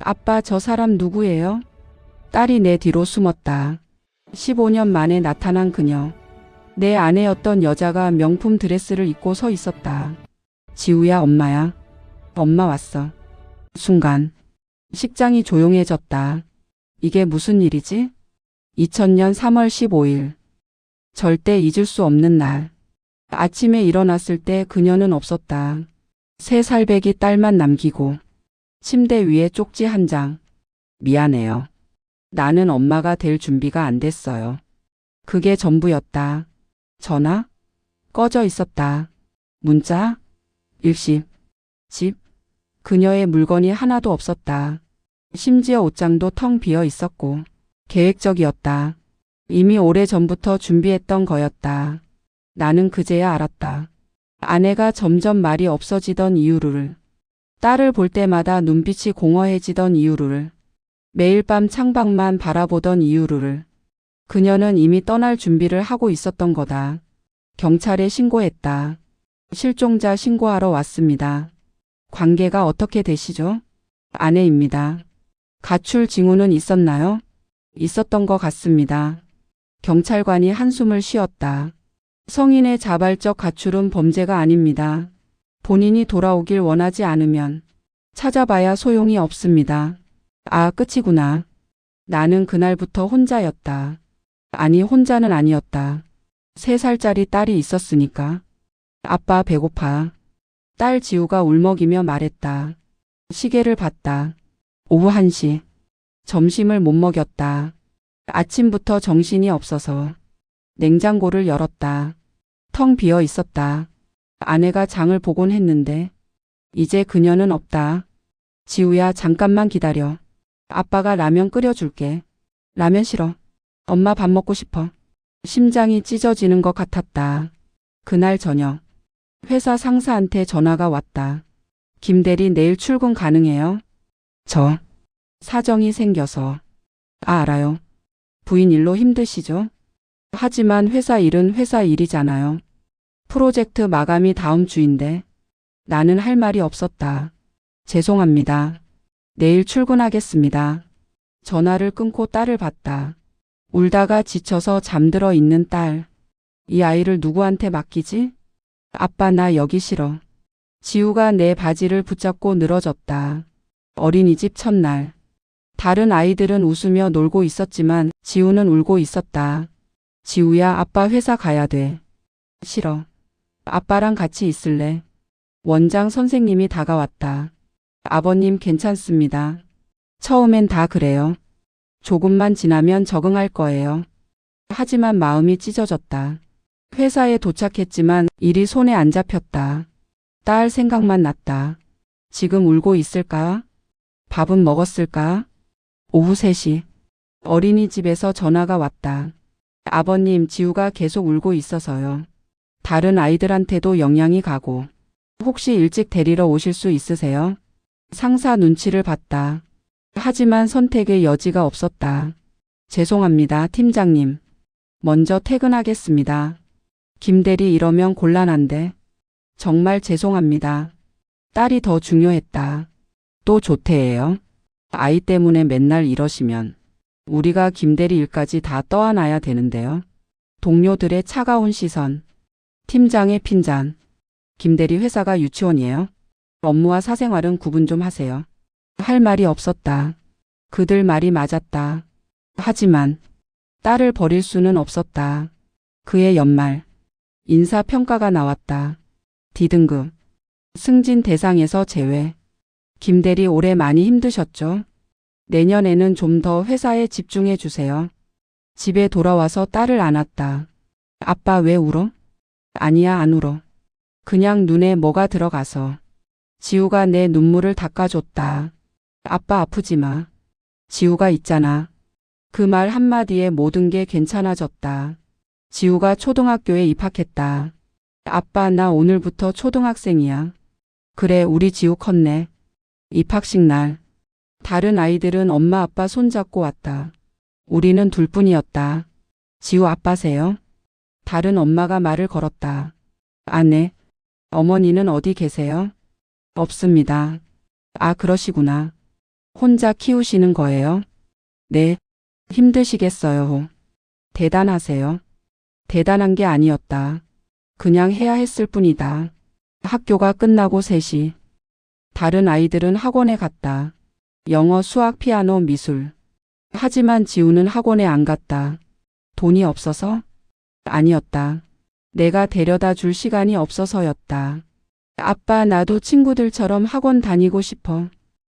아빠, 저 사람 누구예요? 딸이 내 뒤로 숨었다. 15년 만에 나타난 그녀. 내 아내였던 여자가 명품 드레스를 입고 서 있었다. 지우야, 엄마야. 엄마 왔어. 순간 식장이 조용해졌다. 이게 무슨 일이지? 2000년 3월 15일. 절대 잊을 수 없는 날. 아침에 일어났을 때 그녀는 없었다. 3살배기 딸만 남기고 침대 위에 쪽지 한 장. 미안해요. 나는 엄마가 될 준비가 안 됐어요. 그게 전부였다. 전화? 꺼져 있었다. 문자? 일십. 집? 그녀의 물건이 하나도 없었다. 심지어 옷장도 텅 비어 있었고 계획적이었다. 이미 오래전부터 준비했던 거였다. 나는 그제야 알았다. 아내가 점점 말이 없어지던 이유를, 딸을 볼 때마다 눈빛이 공허해지던 이유를, 매일 밤 창밖만 바라보던 이유를. 그녀는 이미 떠날 준비를 하고 있었던 거다. 경찰에 신고했다. 실종자 신고하러 왔습니다. 관계가 어떻게 되시죠? 아내입니다. 가출 징후는 있었나요? 있었던 것 같습니다. 경찰관이 한숨을 쉬었다. 성인의 자발적 가출은 범죄가 아닙니다. 본인이 돌아오길 원하지 않으면 찾아봐야 소용이 없습니다. 아, 끝이구나. 나는 그날부터 혼자였다. 아니, 혼자는 아니었다. 3살짜리 딸이 있었으니까. 아빠, 배고파. 딸 지우가 울먹이며 말했다. 시계를 봤다. 오후 1시. 점심을 못 먹였다. 아침부터 정신이 없어서. 냉장고를 열었다. 텅 비어 있었다. 아내가 장을 보곤 했는데 이제 그녀는 없다. 지우야, 잠깐만 기다려. 아빠가 라면 끓여줄게. 라면 싫어. 엄마 밥 먹고 싶어. 심장이 찢어지는 것 같았다. 그날 저녁 회사 상사한테 전화가 왔다. 김대리, 내일 출근 가능해요? 저 사정이 생겨서. 아, 알아요. 부인 일로 힘드시죠? 하지만 회사 일은 회사 일이잖아요. 프로젝트 마감이 다음 주인데. 나는 할 말이 없었다. 죄송합니다. 내일 출근하겠습니다. 전화를 끊고 딸을 봤다. 울다가 지쳐서 잠들어 있는 딸. 이 아이를 누구한테 맡기지? 아빠, 나 여기 싫어. 지우가 내 바지를 붙잡고 늘어졌다. 어린이집 첫날. 다른 아이들은 웃으며 놀고 있었지만 지우는 울고 있었다. 지우야, 아빠 회사 가야 돼. 싫어. 아빠랑 같이 있을래. 원장 선생님이 다가왔다. 아버님, 괜찮습니다. 처음엔 다 그래요. 조금만 지나면 적응할 거예요. 하지만 마음이 찢어졌다. 회사에 도착했지만 일이 손에 안 잡혔다. 딸 생각만 났다. 지금 울고 있을까? 밥은 먹었을까? 오후 3시. 어린이집에서 전화가 왔다. 아버님, 지우가 계속 울고 있어서요. 다른 아이들한테도 영향이 가고. 혹시 일찍 데리러 오실 수 있으세요? 상사 눈치를 봤다. 하지만 선택의 여지가 없었다. 죄송합니다, 팀장님. 먼저 퇴근하겠습니다. 김대리, 이러면 곤란한데. 정말 죄송합니다. 딸이 더 중요했다. 또 조퇴해요? 아이 때문에 맨날 이러시면 우리가 김대리 일까지 다 떠안아야 되는데요. 동료들의 차가운 시선. 팀장의 핀잔. 김대리, 회사가 유치원이에요? 업무와 사생활은 구분 좀 하세요. 할 말이 없었다. 그들 말이 맞았다. 하지만 딸을 버릴 수는 없었다. 그해 연말. 인사평가가 나왔다. D등급. 승진 대상에서 제외. 김대리, 올해 많이 힘드셨죠? 내년에는 좀 더 회사에 집중해 주세요. 집에 돌아와서 딸을 안았다. 아빠, 왜 울어? 아니야, 안 울어. 그냥 눈에 뭐가 들어가서. 지우가 내 눈물을 닦아줬다. 아빠, 아프지 마. 지우가 있잖아. 그 말 한마디에 모든 게 괜찮아졌다. 지우가 초등학교에 입학했다. 아빠, 나 오늘부터 초등학생이야. 그래, 우리 지우 컸네. 입학식 날. 다른 아이들은 엄마 아빠 손잡고 왔다. 우리는 둘뿐이었다. 지우 아빠세요? 다른 엄마가 말을 걸었다. 아네. 어머니는 어디 계세요? 없습니다. 아, 그러시구나. 혼자 키우시는 거예요? 네. 힘드시겠어요. 대단하세요. 대단한 게 아니었다. 그냥 해야 했을 뿐이다. 학교가 끝나고 3시. 다른 아이들은 학원에 갔다. 영어, 수학, 피아노, 미술. 하지만 지우는 학원에 안 갔다. 돈이 없어서? 아니었다. 내가 데려다 줄 시간이 없어서였다. 아빠, 나도 친구들처럼 학원 다니고 싶어.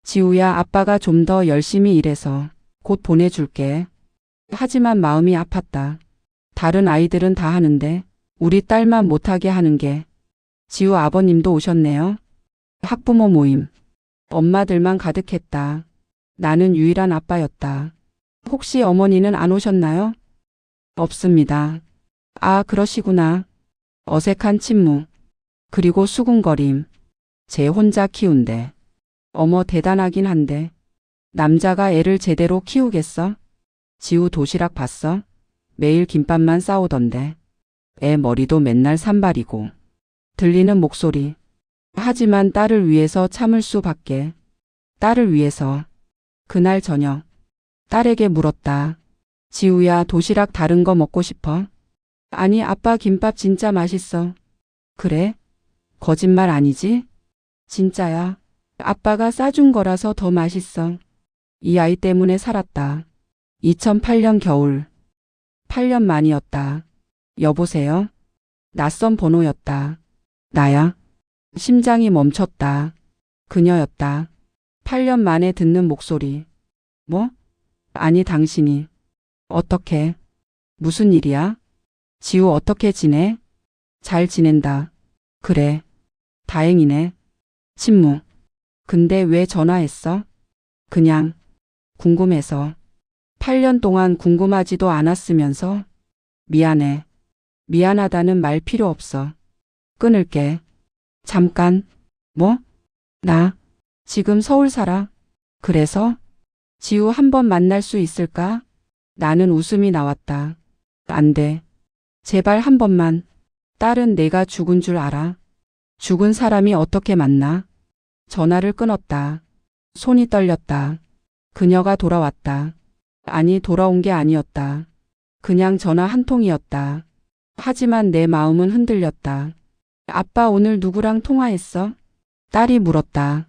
지우야, 아빠가 좀 더 열심히 일해서 곧 보내줄게. 하지만 마음이 아팠다. 다른 아이들은 다 하는데 우리 딸만 못하게 하는 게. 지우 아버님도 오셨네요. 학부모 모임. 엄마들만 가득했다. 나는 유일한 아빠였다. 혹시 어머니는 안 오셨나요? 없습니다. 아, 그러시구나. 어색한 침묵. 그리고 수군거림. 쟤 혼자 키운대. 어머, 대단하긴 한데. 남자가 애를 제대로 키우겠어? 지우 도시락 봤어? 매일 김밥만 싸오던데. 애 머리도 맨날 산발이고. 들리는 목소리. 하지만 딸을 위해서 참을 수밖에. 딸을 위해서. 그날 저녁. 딸에게 물었다. 지우야, 도시락 다른 거 먹고 싶어? 아니, 아빠 김밥 진짜 맛있어. 그래? 거짓말 아니지? 진짜야. 아빠가 싸준 거라서 더 맛있어. 이 아이 때문에 살았다. 2008년 겨울. 8년 만이었다. 여보세요? 낯선 번호였다. 나야. 심장이 멈췄다. 그녀였다. 8년 만에 듣는 목소리. 뭐? 아니, 당신이. 어떻게? 무슨 일이야? 지우 어떻게 지내? 잘 지낸다. 그래. 다행이네. 침묵. 근데 왜 전화했어? 그냥 궁금해서. 8년 동안 궁금하지도 않았으면서. 미안해. 미안하다는 말 필요 없어. 끊을게. 잠깐. 뭐? 나 지금 서울 살아. 그래서? 지우 한 번 만날 수 있을까? 나는 웃음이 나왔다. 안 돼. 제발 한 번만. 딸은 내가 죽은 줄 알아. 죽은 사람이 어떻게 만나? 전화를 끊었다. 손이 떨렸다. 그녀가 돌아왔다. 아니, 돌아온 게 아니었다. 그냥 전화 한 통이었다. 하지만 내 마음은 흔들렸다. 아빠, 오늘 누구랑 통화했어? 딸이 물었다.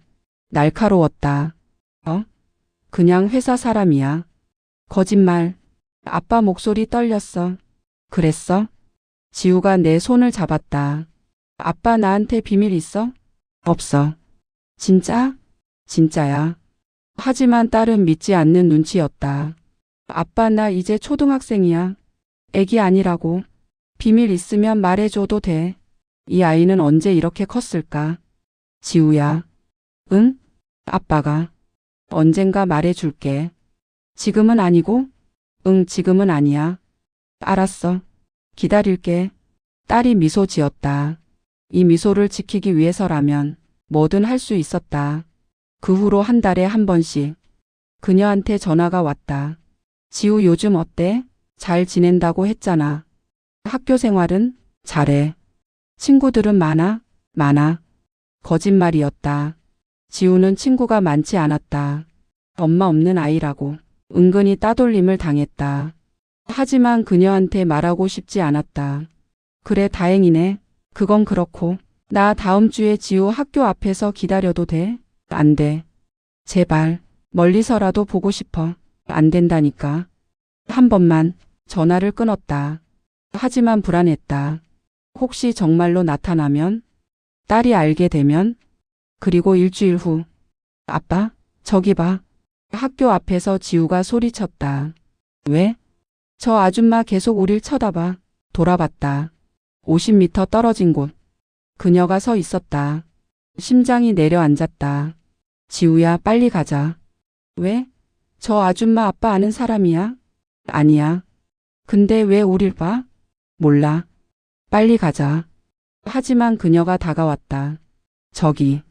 날카로웠다. 그냥 회사 사람이야. 거짓말. 아빠 목소리 떨렸어. 그랬어? 지우가 내 손을 잡았다. 아빠, 나한테 비밀 있어? 없어. 진짜? 진짜야. 하지만 딸은 믿지 않는 눈치였다. 아빠, 나 이제 초등학생이야. 애기 아니라고. 비밀 있으면 말해줘도 돼. 이 아이는 언제 이렇게 컸을까? 지우야. 응? 아빠가. 언젠가 말해줄게. 지금은 아니고? 응, 지금은 아니야. 알았어. 기다릴게. 딸이 미소 지었다. 이 미소를 지키기 위해서라면 뭐든 할 수 있었다. 그 후로 한 달에 한 번씩 그녀한테 전화가 왔다. 지우, 요즘 어때? 잘 지낸다고 했잖아. 학교 생활은? 잘해. 친구들은 많아? 많아. 거짓말이었다. 지우는 친구가 많지 않았다. 엄마 없는 아이라고 은근히 따돌림을 당했다. 하지만 그녀한테 말하고 싶지 않았다. 그래, 다행이네. 그건 그렇고. 나 다음 주에 지우 학교 앞에서 기다려도 돼? 안 돼. 제발. 멀리서라도 보고 싶어. 안 된다니까. 한 번만. 전화를 끊었다. 하지만 불안했다. 혹시 정말로 나타나면? 딸이 알게 되면? 그리고 일주일 후. 아빠, 저기 봐. 학교 앞에서 지우가 소리쳤다. 왜? 저 아줌마 계속 우릴 쳐다봐. 돌아봤다. 50m 떨어진 곳. 그녀가 서 있었다. 심장이 내려앉았다. 지우야, 빨리 가자. 왜? 저 아줌마 아빠 아는 사람이야? 아니야. 근데 왜 우릴 봐? 몰라. 빨리 가자. 하지만 그녀가 다가왔다. 저기,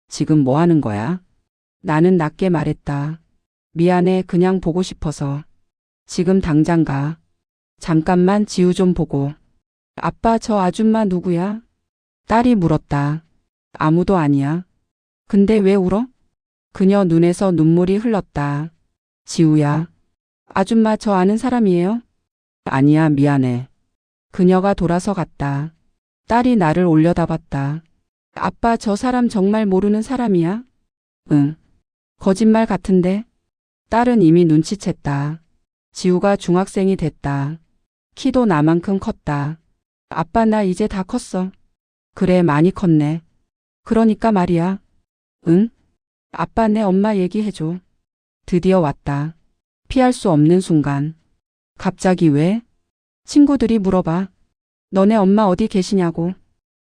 지금 뭐 하는 거야? 나는 낮게 말했다. 미안해, 그냥 보고 싶어서. 지금 당장 가. 잠깐만, 지우 좀 보고. 아빠, 저 아줌마 누구야? 딸이 물었다. 아무도 아니야. 근데 왜 울어? 그녀 눈에서 눈물이 흘렀다. 지우야. 아줌마 저 아는 사람이에요? 아니야, 미안해. 그녀가 돌아서 갔다. 딸이 나를 올려다봤다. 아빠 저 사람 정말 모르는 사람이야? 응. 거짓말 같은데? 딸은 이미 눈치챘다. 지우가 중학생이 됐다. 키도 나만큼 컸다. 아빠 나 이제 다 컸어. 그래 많이 컸네. 그러니까 말이야. 응? 아빠 내 엄마 얘기해줘. 드디어 왔다. 피할 수 없는 순간. 갑자기 왜? 친구들이 물어봐. 너네 엄마 어디 계시냐고.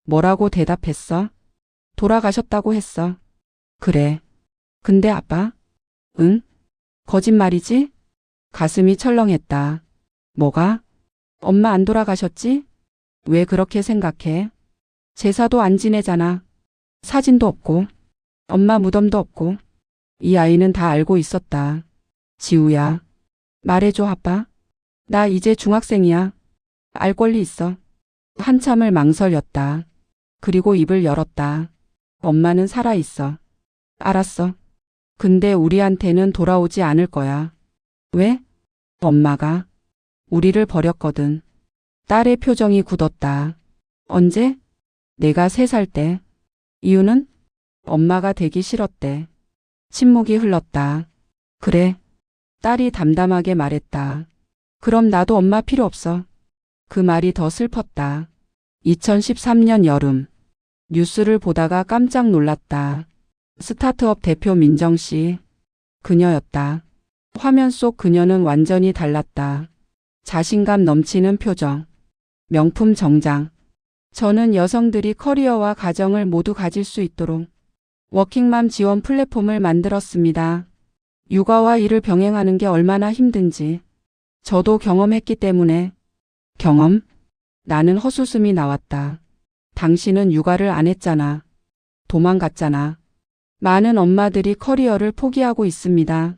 뭐라고 대답했어? 돌아가셨다고 했어. 그래. 근데 아빠? 응? 거짓말이지? 가슴이 철렁했다. 뭐가? 엄마 안 돌아가셨지? 왜 그렇게 생각해? 제사도 안 지내잖아. 사진도 없고, 엄마 무덤도 없고. 이 아이는 다 알고 있었다. 지우야. 말해줘 아빠. 나 이제 중학생이야. 알 권리 있어. 한참을 망설였다. 그리고 입을 열었다. 엄마는 살아있어. 알았어. 근데 우리한테는 돌아오지 않을 거야. 왜? 엄마가 우리를 버렸거든. 딸의 표정이 굳었다. 언제? 내가 3살 때. 이유는? 엄마가 되기 싫었대. 침묵이 흘렀다. 그래. 딸이 담담하게 말했다. 그럼 나도 엄마 필요 없어. 그 말이 더 슬펐다. 2013년 여름. 뉴스를 보다가 깜짝 놀랐다. 스타트업 대표 민정 씨. 그녀였다. 화면 속 그녀는 완전히 달랐다. 자신감 넘치는 표정. 명품 정장. 저는 여성들이 커리어와 가정을 모두 가질 수 있도록 워킹맘 지원 플랫폼을 만들었습니다. 육아와 일을 병행하는 게 얼마나 힘든지 저도 경험했기 때문에. 경험? 나는 헛웃음이 나왔다. 당신은 육아를 안 했잖아. 도망갔잖아. 많은 엄마들이 커리어를 포기하고 있습니다.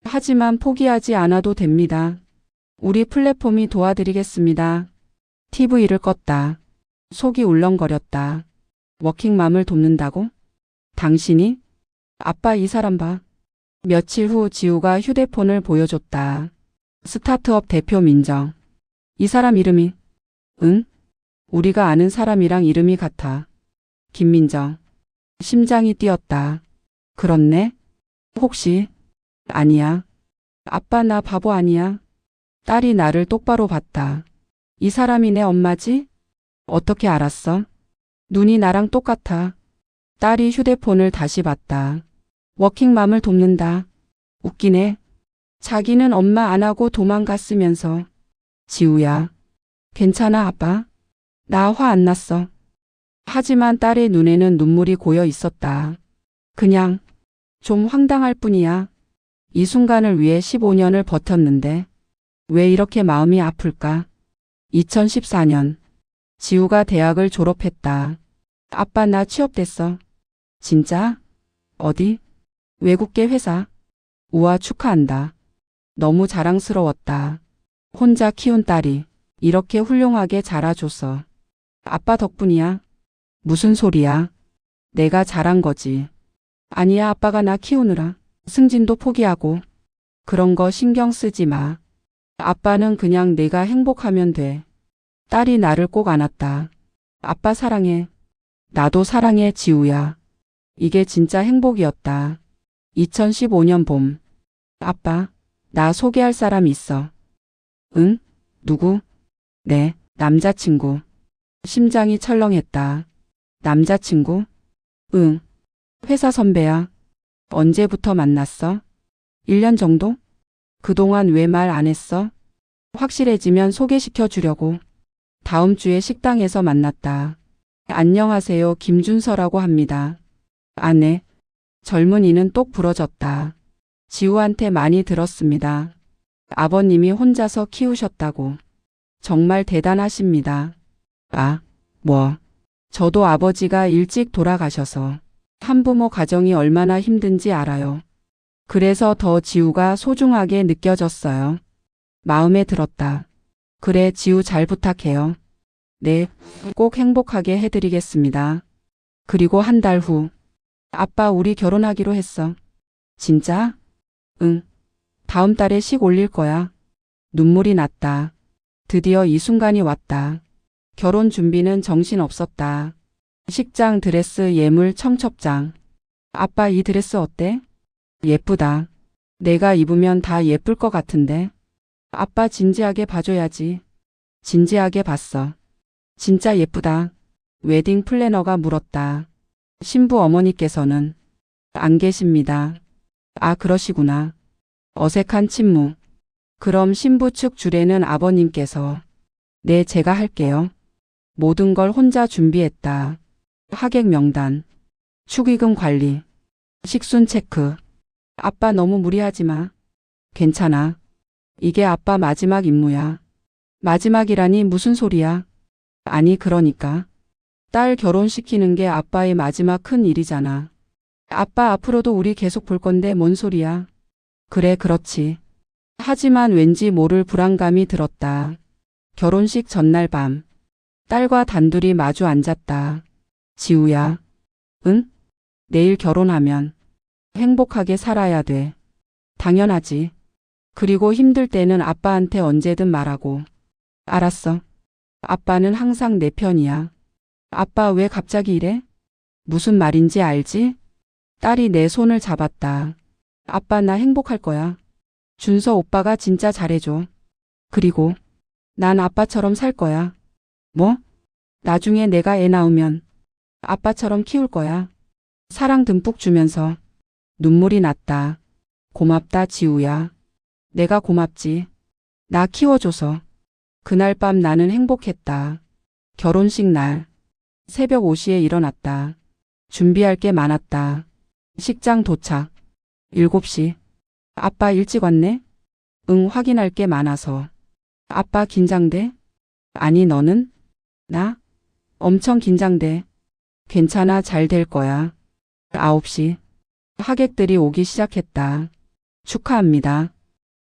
하지만 포기하지 않아도 됩니다. 우리 플랫폼이 도와드리겠습니다. TV를 껐다. 속이 울렁거렸다. 워킹맘을 돕는다고? 당신이? 아빠 이 사람 봐. 며칠 후 지우가 휴대폰을 보여줬다. 스타트업 대표 민정. 이 사람 이름이? 응? 우리가 아는 사람이랑 이름이 같아. 김민정. 심장이 뛰었다. 그렇네? 혹시? 아니야. 아빠 나 바보 아니야. 딸이 나를 똑바로 봤다. 이 사람이 내 엄마지? 어떻게 알았어? 눈이 나랑 똑같아. 딸이 휴대폰을 다시 봤다. 워킹맘을 돕는다. 웃기네. 자기는 엄마 안 하고 도망갔으면서. 지우야. 괜찮아 아빠. 나 화 안 났어. 하지만 딸의 눈에는 눈물이 고여 있었다. 그냥 좀 황당할 뿐이야. 이 순간을 위해 15년을 버텼는데 왜 이렇게 마음이 아플까? 2014년 지우가 대학을 졸업했다. 아빠 나 취업됐어. 진짜? 어디? 외국계 회사. 우와 축하한다. 너무 자랑스러웠다. 혼자 키운 딸이 이렇게 훌륭하게 자라줘서. 아빠 덕분이야. 무슨 소리야? 내가 잘한 거지. 아니야 아빠가 나 키우느라 승진도 포기하고. 그런 거 신경 쓰지 마. 아빠는 그냥 내가 행복하면 돼. 딸이 나를 꼭 안았다. 아빠 사랑해. 나도 사랑해 지우야. 이게 진짜 행복이었다. 2015년 봄. 아빠, 나 소개할 사람 있어. 응? 누구? 네, 남자친구. 심장이 철렁했다. 남자친구? 응. 회사 선배야. 언제부터 만났어? 1년 정도? 그동안 왜 말 안 했어? 확실해지면 소개시켜 주려고. 다음 주에 식당에서 만났다. 안녕하세요 김준서라고 합니다. 아내. 젊은이는 똑 부러졌다. 지우한테 많이 들었습니다. 아버님이 혼자서 키우셨다고. 정말 대단하십니다. 아, 뭐. 저도 아버지가 일찍 돌아가셔서 한부모 가정이 얼마나 힘든지 알아요. 그래서 더 지우가 소중하게 느껴졌어요. 마음에 들었다. 그래 지우 잘 부탁해요. 네, 꼭 행복하게 해드리겠습니다. 그리고 한 달 후. 아빠 우리 결혼하기로 했어. 진짜? 응. 다음 달에 식 올릴 거야. 눈물이 났다. 드디어 이 순간이 왔다. 결혼 준비는 정신 없었다. 식장, 드레스, 예물, 청첩장. 아빠 이 드레스 어때? 예쁘다. 내가 입으면 다 예쁠 것 같은데. 아빠 진지하게 봐줘야지. 진지하게 봤어. 진짜 예쁘다. 웨딩 플래너가 물었다. 신부 어머니께서는 안 계십니다. 아, 그러시구나. 어색한 침묵. 그럼 신부 측 주례는 아버님께서. 네, 제가 할게요. 모든 걸 혼자 준비했다. 하객 명단, 축의금 관리, 식순 체크. 아빠 너무 무리하지 마. 괜찮아. 이게 아빠 마지막 임무야. 마지막이라니 무슨 소리야? 아니, 그러니까. 딸 결혼시키는 게 아빠의 마지막 큰 일이잖아. 아빠 앞으로도 우리 계속 볼 건데 뭔 소리야. 그래, 그렇지. 하지만 왠지 모를 불안감이 들었다. 결혼식 전날 밤. 딸과 단둘이 마주 앉았다. 지우야. 응? 내일 결혼하면 행복하게 살아야 돼. 당연하지. 그리고 힘들 때는 아빠한테 언제든 말하고. 알았어. 아빠는 항상 내 편이야. 아빠 왜 갑자기 이래? 무슨 말인지 알지? 딸이 내 손을 잡았다. 아빠 나 행복할 거야. 준서 오빠가 진짜 잘해줘. 그리고 난 아빠처럼 살 거야. 뭐? 나중에 내가 애 낳으면 아빠처럼 키울 거야. 사랑 듬뿍 주면서. 눈물이 났다. 고맙다 지우야. 내가 고맙지. 나 키워줘서. 그날 밤 나는 행복했다. 결혼식 날. 새벽 5시에 일어났다. 준비할 게 많았다. 식장 도착. 7시. 아빠 일찍 왔네? 응, 확인할 게 많아서. 아빠 긴장돼? 아니, 너는? 나? 엄청 긴장돼. 괜찮아, 잘 될 거야. 9시. 하객들이 오기 시작했다. 축하합니다.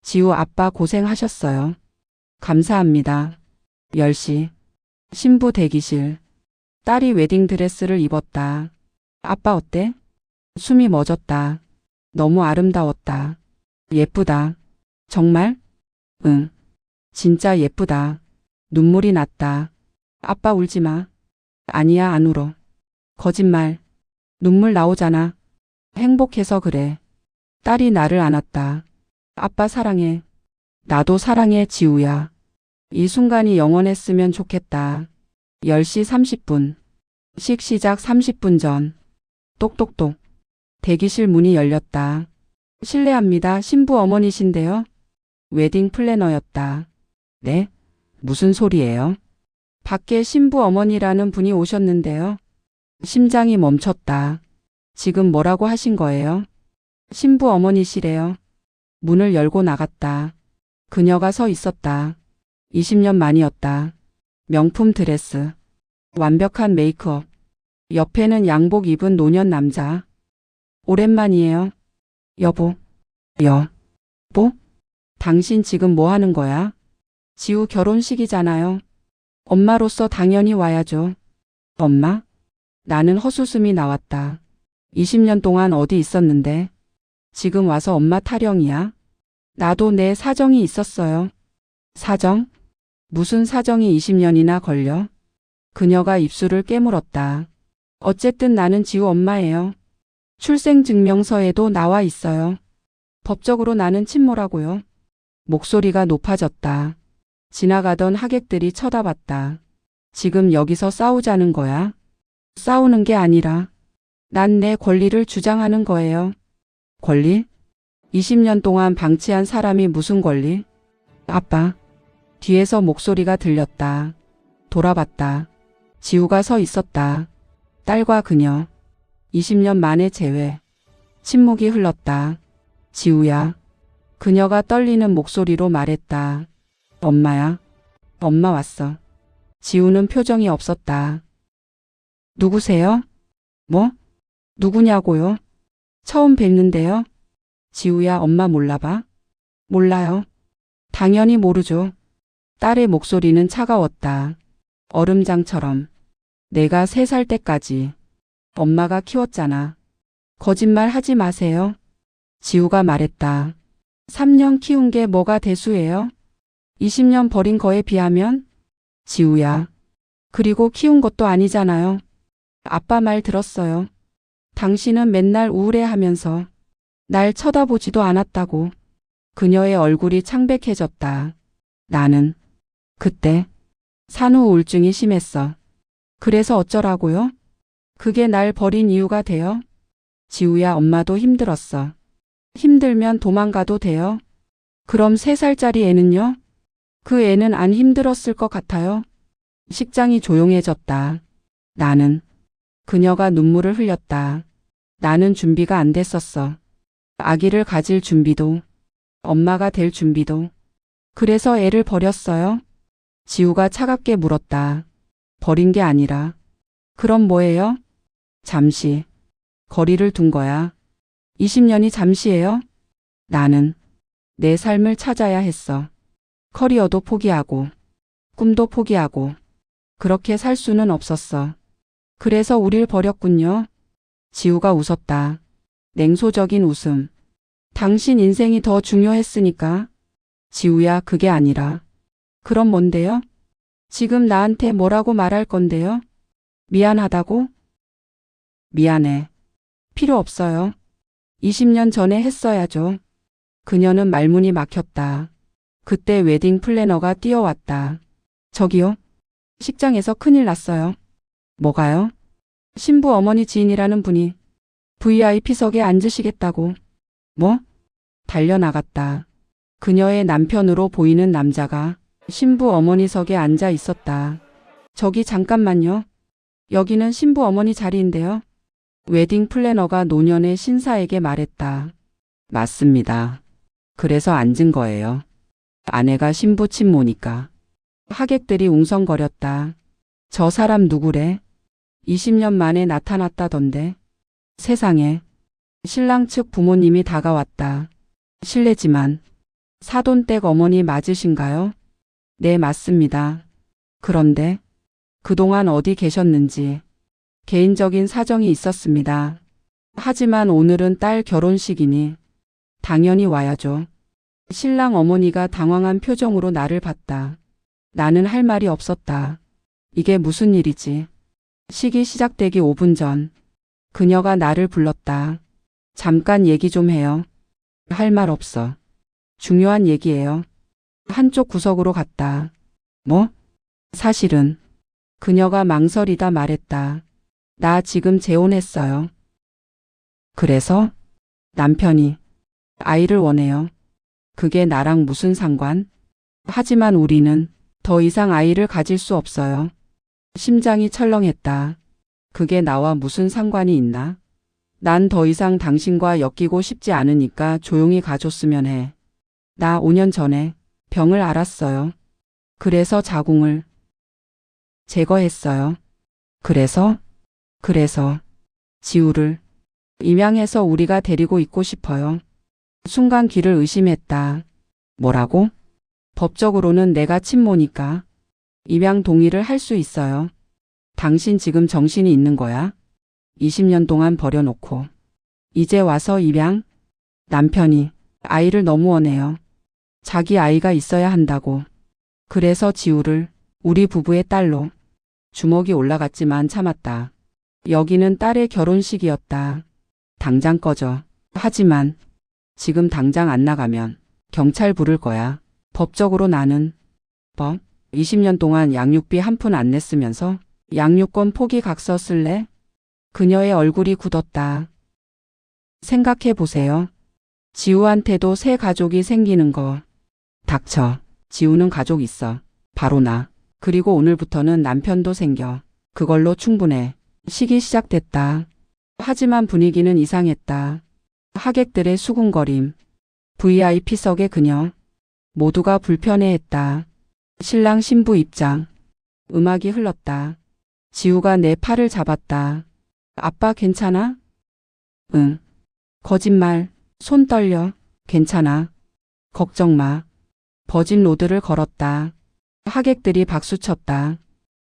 지우 아빠 고생하셨어요. 감사합니다. 10시. 신부 대기실. 딸이 웨딩드레스를 입었다. 아빠 어때? 숨이 멎었다. 너무 아름다웠다. 예쁘다. 정말? 응. 진짜 예쁘다. 눈물이 났다. 아빠 울지 마. 아니야, 안 울어. 거짓말. 눈물 나오잖아. 행복해서 그래. 딸이 나를 안았다. 아빠 사랑해. 나도 사랑해, 지우야. 이 순간이 영원했으면 좋겠다. 10시 30분. 식 시작 30분 전. 똑똑똑. 대기실 문이 열렸다. 실례합니다. 신부 어머니신데요. 웨딩 플래너였다. 네? 무슨 소리예요? 밖에 신부 어머니라는 분이 오셨는데요. 심장이 멈췄다. 지금 뭐라고 하신 거예요? 신부 어머니시래요. 문을 열고 나갔다. 그녀가 서 있었다. 20년 만이었다. 명품 드레스. 완벽한 메이크업. 옆에는 양복 입은 노년 남자. 오랜만이에요. 여보. 여보? 당신 지금 뭐 하는 거야? 지우 결혼식이잖아요. 엄마로서 당연히 와야죠. 엄마? 나는 헛웃음이 나왔다. 20년 동안 어디 있었는데 지금 와서 엄마 타령이야? 나도 내 사정이 있었어요. 사정? 무슨 사정이 20년이나 걸려? 그녀가 입술을 깨물었다. 어쨌든 나는 지우 엄마예요. 출생증명서에도 나와 있어요. 법적으로 나는 친모라고요. 목소리가 높아졌다. 지나가던 하객들이 쳐다봤다. 지금 여기서 싸우자는 거야? 싸우는 게 아니라 난 내 권리를 주장하는 거예요. 권리? 20년 동안 방치한 사람이 무슨 권리? 아빠. 뒤에서 목소리가 들렸다. 돌아봤다. 지우가 서 있었다. 딸과 그녀. 20년 만에 재회. 침묵이 흘렀다. 지우야. 그녀가 떨리는 목소리로 말했다. 엄마야. 엄마 왔어. 지우는 표정이 없었다. 누구세요? 뭐? 누구냐고요? 처음 뵙는데요. 지우야, 엄마 몰라봐? 몰라요. 당연히 모르죠. 딸의 목소리는 차가웠다. 얼음장처럼. 내가 3살 때까지 엄마가 키웠잖아. 거짓말 하지 마세요. 지우가 말했다. 3년 키운 게 뭐가 대수예요? 20년 버린 거에 비하면? 지우야. 그리고 키운 것도 아니잖아요. 아빠 말 들었어요. 당신은 맨날 우울해하면서 날 쳐다보지도 않았다고. 그녀의 얼굴이 창백해졌다. 나는 그때 산후 우울증이 심했어. 그래서 어쩌라고요? 그게 날 버린 이유가 돼요? 지우야, 엄마도 힘들었어. 힘들면 도망가도 돼요? 그럼 3살짜리 애는요? 그 애는 안 힘들었을 것 같아요. 식장이 조용해졌다. 나는 그녀가 눈물을 흘렸다. 나는 준비가 안 됐었어. 아기를 가질 준비도, 엄마가 될 준비도. 그래서 애를 버렸어요? 지우가 차갑게 물었다. 버린 게 아니라. 그럼 뭐예요? 잠시. 거리를 둔 거야. 20년이 잠시예요? 나는 내 삶을 찾아야 했어. 커리어도 포기하고, 꿈도 포기하고, 그렇게 살 수는 없었어. 그래서 우릴 버렸군요. 지우가 웃었다. 냉소적인 웃음. 당신 인생이 더 중요했으니까. 지우야, 그게 아니라. 그럼 뭔데요? 지금 나한테 뭐라고 말할 건데요? 미안하다고? 미안해. 필요 없어요. 20년 전에 했어야죠. 그녀는 말문이 막혔다. 그때 웨딩 플래너가 뛰어왔다. 저기요. 식장에서 큰일 났어요. 뭐가요? 신부 어머니 지인이라는 분이 VIP석에 앉으시겠다고. 뭐? 달려나갔다. 그녀의 남편으로 보이는 남자가 신부 어머니석에 앉아 있었다. 저기 잠깐만요. 여기는 신부 어머니 자리인데요. 웨딩 플래너가 노년의 신사에게 말했다. 맞습니다. 그래서 앉은 거예요. 아내가 신부 친모니까. 하객들이 웅성거렸다. 저 사람 누구래? 20년 만에 나타났다던데. 세상에. 신랑 측 부모님이 다가왔다. 실례지만 사돈댁 어머니 맞으신가요? 네, 맞습니다. 그런데 그동안 어디 계셨는지 개인적인 사정이 있었습니다. 하지만 오늘은 딸 결혼식이니 당연히 와야죠. 신랑 어머니가 당황한 표정으로 나를 봤다. 나는 할 말이 없었다. 이게 무슨 일이지? 식이 시작되기 5분 전 그녀가 나를 불렀다. 잠깐 얘기 좀 해요. 할 말 없어. 중요한 얘기예요. 한쪽 구석으로 갔다. 뭐? 사실은 그녀가 망설이다 말했다. 나 지금 재혼했어요. 그래서? 남편이 아이를 원해요. 그게 나랑 무슨 상관? 하지만 우리는 더 이상 아이를 가질 수 없어요. 심장이 철렁했다. 그게 나와 무슨 상관이 있나? 난 더 이상 당신과 엮이고 싶지 않으니까 조용히 가줬으면 해. 나 5년 전에 병을 앓았어요. 그래서 자궁을 제거했어요. 그래서 지우를 입양해서 우리가 데리고 있고 싶어요. 순간 귀를 의심했다. 뭐라고? 법적으로는 내가 친모니까 입양 동의를 할 수 있어요. 당신 지금 정신이 있는 거야? 20년 동안 버려놓고 이제 와서 입양? 남편이 아이를 너무 원해요. 자기 아이가 있어야 한다고. 그래서 지우를 우리 부부의 딸로. 주먹이 올라갔지만 참았다. 여기는 딸의 결혼식이었다. 당장 꺼져. 하지만 지금 당장 안 나가면 경찰 부를 거야. 법적으로 나는 20년 동안 양육비 한 푼 안 냈으면서 양육권 포기 각서 쓸래? 그녀의 얼굴이 굳었다. 생각해 보세요. 지우한테도 새 가족이 생기는 거. 닥쳐. 지우는 가족 있어. 바로 나. 그리고 오늘부터는 남편도 생겨. 그걸로 충분해. 식이 시작됐다. 하지만 분위기는 이상했다. 하객들의 수군거림. VIP석의 그녀. 모두가 불편해했다. 신랑 신부 입장. 음악이 흘렀다. 지우가 내 팔을 잡았다. 아빠 괜찮아? 응. 거짓말. 손 떨려. 괜찮아. 걱정 마. 버진 로드를 걸었다. 하객들이 박수쳤다.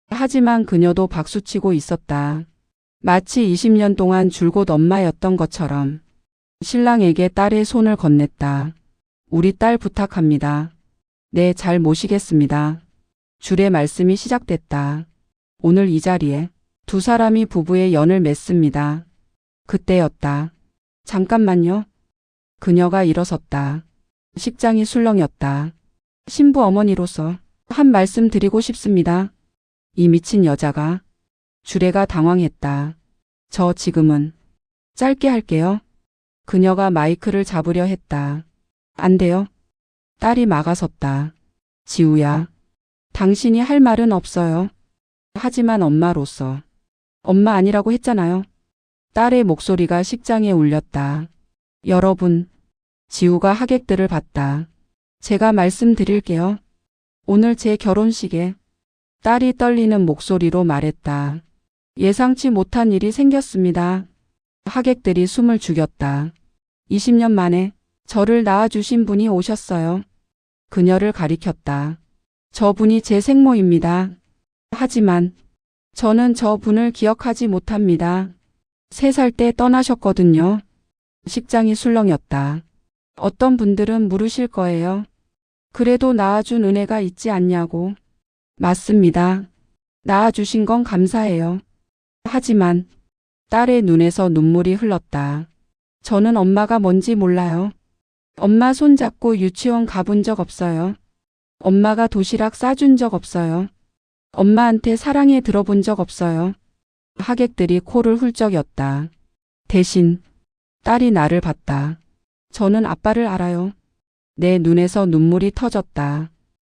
하지만 그녀도 박수치고 있었다. 마치 20년 동안 줄곧 엄마였던 것처럼. 신랑에게 딸의 손을 건넸다. 우리 딸 부탁합니다. 네, 잘 모시겠습니다. 줄의 말씀이 시작됐다. 오늘 이 자리에 두 사람이 부부의 연을 맺습니다. 그때였다. 잠깐만요. 그녀가 일어섰다. 식장이 술렁였다. 신부 어머니로서 한 말씀 드리고 싶습니다. 이 미친 여자가. 주례가 당황했다. 저 지금은 짧게 할게요. 그녀가 마이크를 잡으려 했다. 안 돼요. 딸이 막아섰다. 지우야, 당신이 할 말은 없어요. 하지만 엄마로서. 엄마 아니라고 했잖아요. 딸의 목소리가 식장에 울렸다. 여러분, 지우가 하객들을 봤다. 제가 말씀드릴게요. 오늘 제 결혼식에 딸이 떨리는 목소리로 말했다. 예상치 못한 일이 생겼습니다. 하객들이 숨을 죽였다. 20년 만에 저를 낳아주신 분이 오셨어요. 그녀를 가리켰다. 저분이 제 생모입니다. 하지만 저는 저분을 기억하지 못합니다. 3살 때 떠나셨거든요. 식장이 술렁였다. 어떤 분들은 물으실 거예요. 그래도 낳아준 은혜가 있지 않냐고. 맞습니다. 낳아주신 건 감사해요. 하지만 딸의 눈에서 눈물이 흘렀다. 저는 엄마가 뭔지 몰라요. 엄마 손잡고 유치원 가본 적 없어요. 엄마가 도시락 싸준 적 없어요. 엄마한테 사랑해 들어본 적 없어요. 하객들이 코를 훌쩍였다. 대신 딸이 나를 봤다. 저는 아빠를 알아요. 내 눈에서 눈물이 터졌다.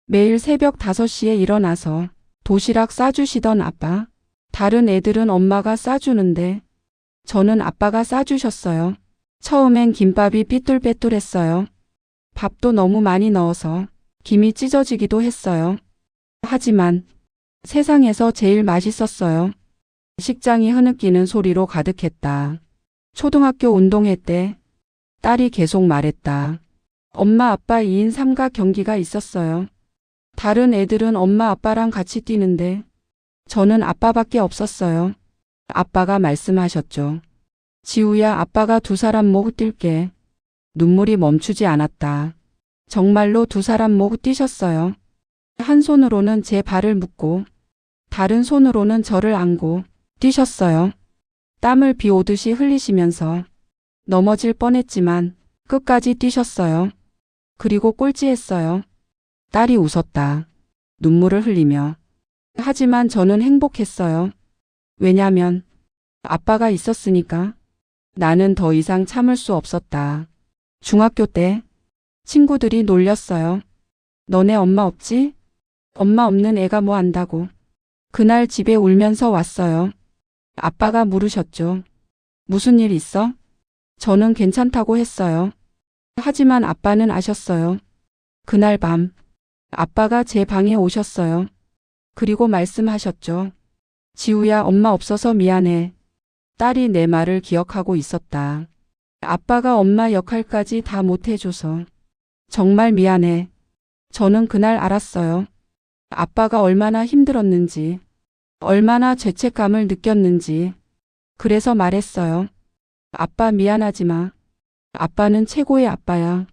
매일 새벽 5시에 일어나서 도시락 싸주시던 아빠. 다른 애들은 엄마가 싸주는데 저는 아빠가 싸주셨어요. 처음엔 김밥이 삐뚤빼뚤했어요. 밥도 너무 많이 넣어서 김이 찢어지기도 했어요. 하지만 세상에서 제일 맛있었어요. 식장이 흐느끼는 소리로 가득했다. 초등학교 운동회 때 딸이 계속 말했다. 엄마 아빠 2인 삼각 경기가 있었어요. 다른 애들은 엄마 아빠랑 같이 뛰는데 저는 아빠밖에 없었어요. 아빠가 말씀하셨죠. 지우야, 아빠가 두 사람 모두 뛸게. 눈물이 멈추지 않았다. 정말로 두 사람 모두 뛰셨어요. 한 손으로는 제 발을 묶고 다른 손으로는 저를 안고 뛰셨어요. 땀을 비 오듯이 흘리시면서 넘어질 뻔했지만 끝까지 뛰셨어요. 그리고 꼴찌했어요. 딸이 웃었다. 눈물을 흘리며. 하지만 저는 행복했어요. 왜냐면 아빠가 있었으니까. 나는 더 이상 참을 수 없었다. 중학교 때 친구들이 놀렸어요. 너네 엄마 없지? 엄마 없는 애가 뭐 안다고. 그날 집에 울면서 왔어요. 아빠가 물으셨죠. 무슨 일 있어? 저는 괜찮다고 했어요. 하지만 아빠는 아셨어요. 그날 밤 아빠가 제 방에 오셨어요. 그리고 말씀하셨죠. 지우야, 엄마 없어서 미안해. 딸이 내 말을 기억하고 있었다. 아빠가 엄마 역할까지 다 못해줘서 정말 미안해. 저는 그날 알았어요. 아빠가 얼마나 힘들었는지, 얼마나 죄책감을 느꼈는지. 그래서 말했어요. 아빠 미안하지 마. 아빠는 최고의 아빠야.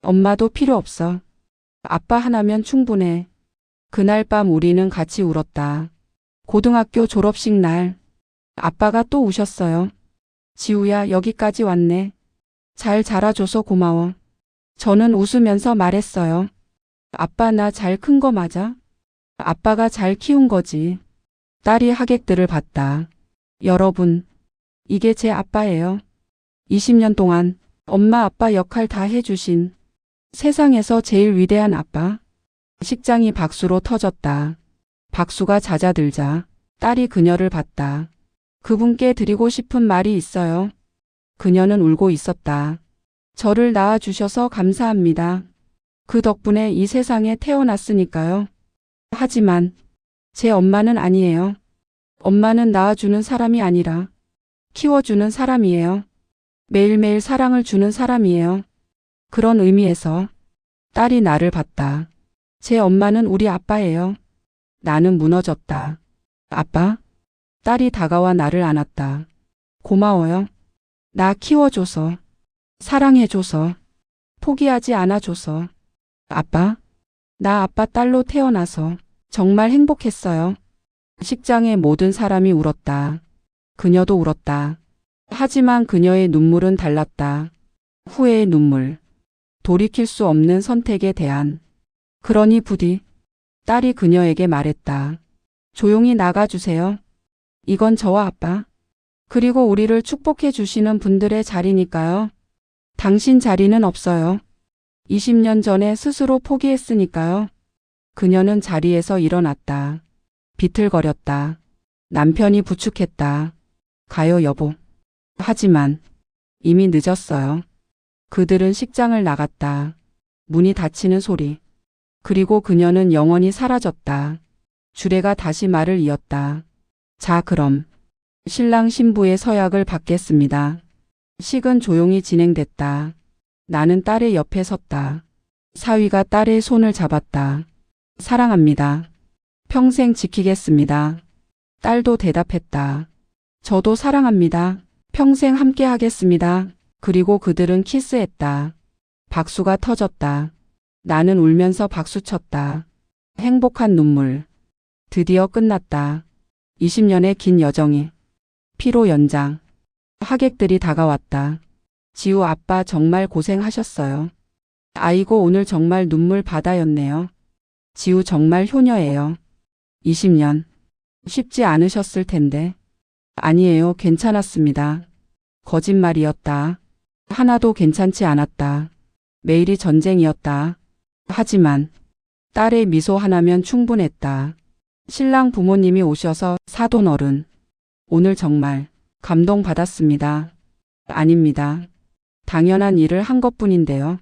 엄마도 필요 없어. 아빠 하나면 충분해. 그날 밤 우리는 같이 울었다. 고등학교 졸업식 날 아빠가 또 우셨어요. 지우야, 여기까지 왔네. 잘 자라줘서 고마워. 저는 웃으면서 말했어요. 아빠 나 잘 큰 거 맞아? 아빠가 잘 키운 거지. 딸이 하객들을 봤다. 여러분, 이게 제 아빠예요. 20년 동안 엄마 아빠 역할 다 해주신 세상에서 제일 위대한 아빠. 식장이 박수로 터졌다. 박수가 잦아들자 딸이 그녀를 봤다. 그분께 드리고 싶은 말이 있어요. 그녀는 울고 있었다. 저를 낳아주셔서 감사합니다. 그 덕분에 이 세상에 태어났으니까요. 하지만 제 엄마는 아니에요. 엄마는 낳아주는 사람이 아니라 키워주는 사람이에요. 매일매일 사랑을 주는 사람이에요. 그런 의미에서 딸이 나를 봤다. 제 엄마는 우리 아빠예요. 나는 무너졌다. 아빠? 딸이 다가와 나를 안았다. 고마워요. 나 키워줘서. 사랑해줘서, 포기하지 않아줘서. 아빠, 나 아빠 딸로 태어나서 정말 행복했어요. 식장의 모든 사람이 울었다. 그녀도 울었다. 하지만 그녀의 눈물은 달랐다. 후회의 눈물. 돌이킬 수 없는 선택에 대한. 그러니 부디 딸이 그녀에게 말했다. 조용히 나가주세요. 이건 저와 아빠, 그리고 우리를 축복해 주시는 분들의 자리니까요. 당신 자리는 없어요. 20년 전에 스스로 포기했으니까요. 그녀는 자리에서 일어났다. 비틀거렸다. 남편이 부축했다. 가요, 여보. 하지만 이미 늦었어요. 그들은 식장을 나갔다. 문이 닫히는 소리. 그리고 그녀는 영원히 사라졌다. 주례가 다시 말을 이었다. 자, 그럼 신랑 신부의 서약을 받겠습니다. 식은 조용히 진행됐다. 나는 딸의 옆에 섰다. 사위가 딸의 손을 잡았다. 사랑합니다. 평생 지키겠습니다. 딸도 대답했다. 저도 사랑합니다. 평생 함께 하겠습니다. 그리고 그들은 키스했다. 박수가 터졌다. 나는 울면서 박수쳤다. 행복한 눈물. 드디어 끝났다. 20년의 긴 여정이 피로 연장. 하객들이 다가왔다. 지우 아빠 정말 고생하셨어요. 아이고, 오늘 정말 눈물 바다였네요. 지우 정말 효녀예요. 20년. 쉽지 않으셨을 텐데. 아니에요, 괜찮았습니다. 거짓말이었다. 하나도 괜찮지 않았다. 매일이 전쟁이었다. 하지만 딸의 미소 하나면 충분했다. 신랑 부모님이 오셔서 사돈 어른. 오늘 정말 감동받았습니다. 아닙니다. 당연한 일을 한 것뿐인데요.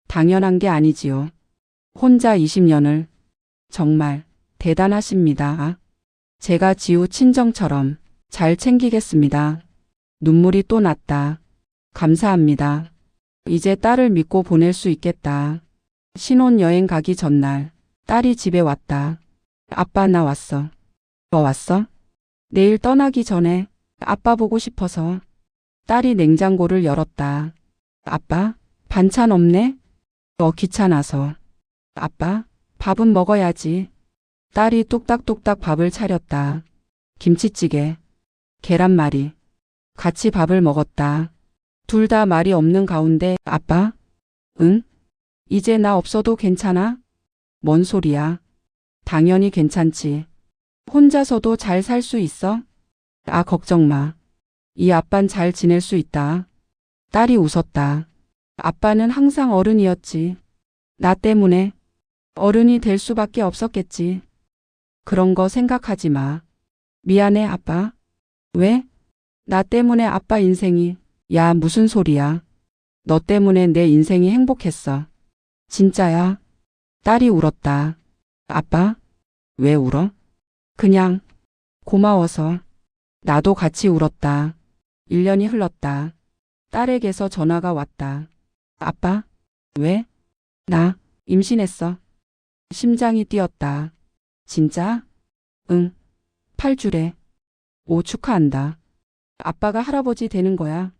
당연한 게 아니지요. 혼자 20년을. 정말 대단하십니다. 제가 지우 친정처럼 잘 챙기겠습니다. 눈물이 또 났다. 감사합니다. 이제 딸을 믿고 보낼 수 있겠다. 신혼여행 가기 전날 딸이 집에 왔다. 아빠, 나 왔어. 너 왔어? 내일 떠나기 전에 아빠 보고 싶어서. 딸이 냉장고를 열었다. 아빠, 반찬 없네? 귀찮아서. 아빠, 밥은 먹어야지. 딸이 뚝딱뚝딱 밥을 차렸다. 김치찌개, 계란말이. 같이 밥을 먹었다. 둘 다 말이 없는 가운데 아빠? 응? 이제 나 없어도 괜찮아? 뭔 소리야? 당연히 괜찮지. 혼자서도 잘 살 수 있어? 아, 걱정 마. 이 아빤 잘 지낼 수 있다. 딸이 웃었다. 아빠는 항상 어른이었지. 나 때문에 어른이 될 수밖에 없었겠지. 그런 거 생각하지 마. 미안해, 아빠. 왜? 나 때문에 아빠 인생이. 야, 무슨 소리야. 너 때문에 내 인생이 행복했어. 진짜야. 딸이 울었다. 아빠? 왜 울어? 그냥 고마워서. 나도 같이 울었다. 1년이 흘렀다. 딸에게서 전화가 왔다. 아빠? 왜? 나 임신했어. 심장이 뛰었다. 진짜? 응. 8주래. 오, 축하한다. 아빠가 할아버지 되는 거야.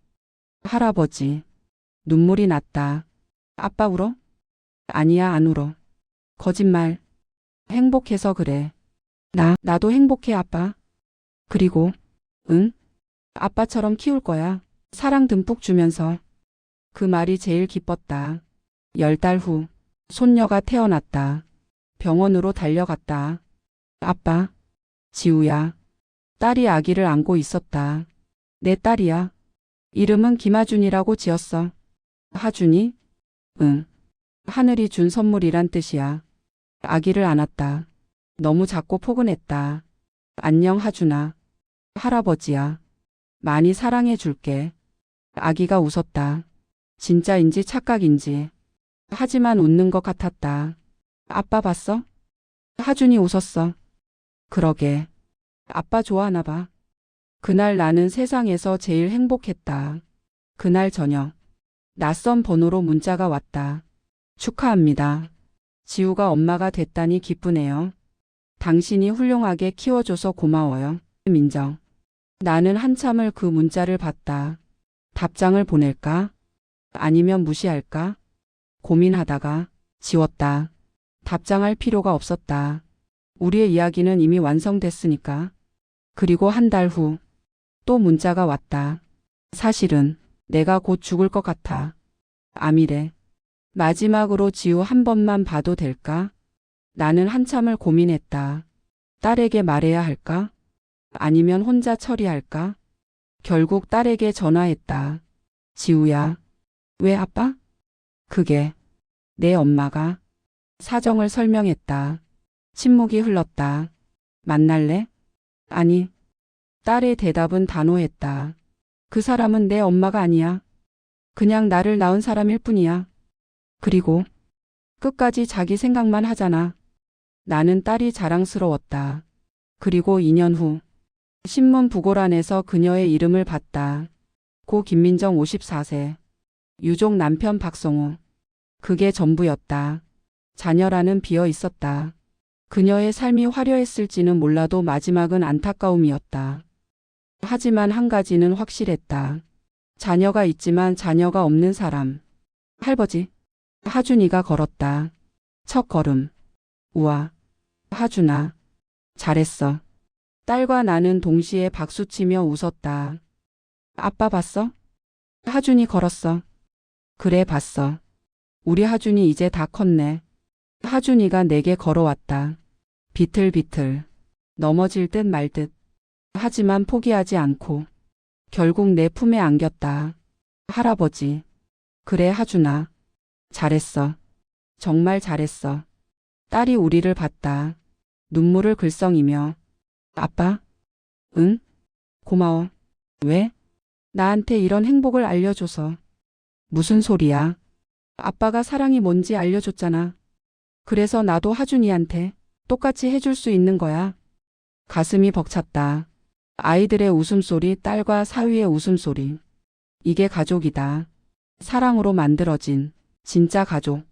할아버지. 눈물이 났다. 아빠 울어? 아니야, 안 울어. 거짓말. 행복해서 그래. 나도 행복해, 아빠. 그리고, 응? 아빠처럼 키울 거야. 사랑 듬뿍 주면서. 그 말이 제일 기뻤다. 10달 후, 손녀가 태어났다. 병원으로 달려갔다. 아빠, 지우야. 딸이 아기를 안고 있었다. 내 딸이야. 이름은 김하준이라고 지었어. 하준이? 응. 하늘이 준 선물이란 뜻이야. 아기를 안았다. 너무 작고 포근했다. 안녕, 하준아. 할아버지야. 많이 사랑해 줄게. 아기가 웃었다. 진짜인지 착각인지. 하지만 웃는 것 같았다. 아빠 봤어? 하준이 웃었어. 그러게. 아빠 좋아하나 봐. 그날 나는 세상에서 제일 행복했다. 그날 저녁. 낯선 번호로 문자가 왔다. 축하합니다. 지우가 엄마가 됐다니 기쁘네요. 당신이 훌륭하게 키워줘서 고마워요. 민정. 나는 한참을 그 문자를 봤다. 답장을 보낼까? 아니면 무시할까? 고민하다가 지웠다. 답장할 필요가 없었다. 우리의 이야기는 이미 완성됐으니까. 그리고 한 달 후 또 문자가 왔다. 사실은 내가 곧 죽을 것 같아. 암이래. 마지막으로 지우 한 번만 봐도 될까? 나는 한참을 고민했다. 딸에게 말해야 할까? 아니면 혼자 처리할까? 결국 딸에게 전화했다. 지우야. 왜 아빠? 그게 내 엄마가 사정을 설명했다. 침묵이 흘렀다. 만날래? 아니. 딸의 대답은 단호했다. 그 사람은 내 엄마가 아니야. 그냥 나를 낳은 사람일 뿐이야. 그리고 끝까지 자기 생각만 하잖아. 나는 딸이 자랑스러웠다. 그리고 2년 후 신문 부고란에서 그녀의 이름을 봤다. 고 김민정 54세. 유족 남편 박성우. 그게 전부였다. 자녀라는 비어 있었다. 그녀의 삶이 화려했을지는 몰라도 마지막은 안타까움이었다. 하지만 한 가지는 확실했다. 자녀가 있지만 자녀가 없는 사람. 할버지. 하준이가 걸었다. 첫 걸음. 우와. 하준아. 잘했어. 딸과 나는 동시에 박수치며 웃었다. 아빠 봤어? 하준이 걸었어. 그래 봤어. 우리 하준이 이제 다 컸네. 하준이가 내게 걸어왔다. 비틀비틀. 넘어질 듯 말 듯. 하지만 포기하지 않고 결국 내 품에 안겼다. 할아버지. 그래 하준아. 잘했어. 정말 잘했어. 딸이 우리를 봤다. 눈물을 글썽이며. 아빠? 응? 고마워. 왜? 나한테 이런 행복을 알려줘서. 무슨 소리야? 아빠가 사랑이 뭔지 알려줬잖아. 그래서 나도 하준이한테 똑같이 해줄 수 있는 거야. 가슴이 벅찼다. 아이들의 웃음소리, 딸과 사위의 웃음소리. 이게 가족이다. 사랑으로 만들어진 진짜 가족.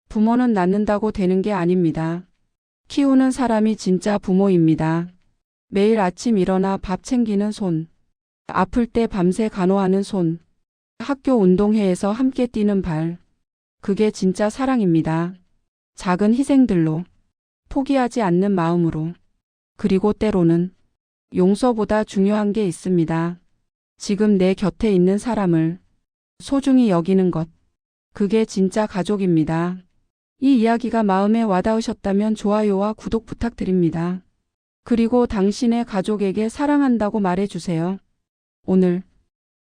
부모는 낳는다고 되는 게 아닙니다. 키우는 사람이 진짜 부모입니다. 매일 아침 일어나 밥 챙기는 손. 아플 때 밤새 간호하는 손. 학교 운동회에서 함께 뛰는 발. 그게 진짜 사랑입니다. 작은 희생들로, 포기하지 않는 마음으로. 그리고 때로는 용서보다 중요한 게 있습니다. 지금 내 곁에 있는 사람을 소중히 여기는 것. 그게 진짜 가족입니다. 이 이야기가 마음에 와닿으셨다면 좋아요와 구독 부탁드립니다. 그리고 당신의 가족에게 사랑한다고 말해주세요. 오늘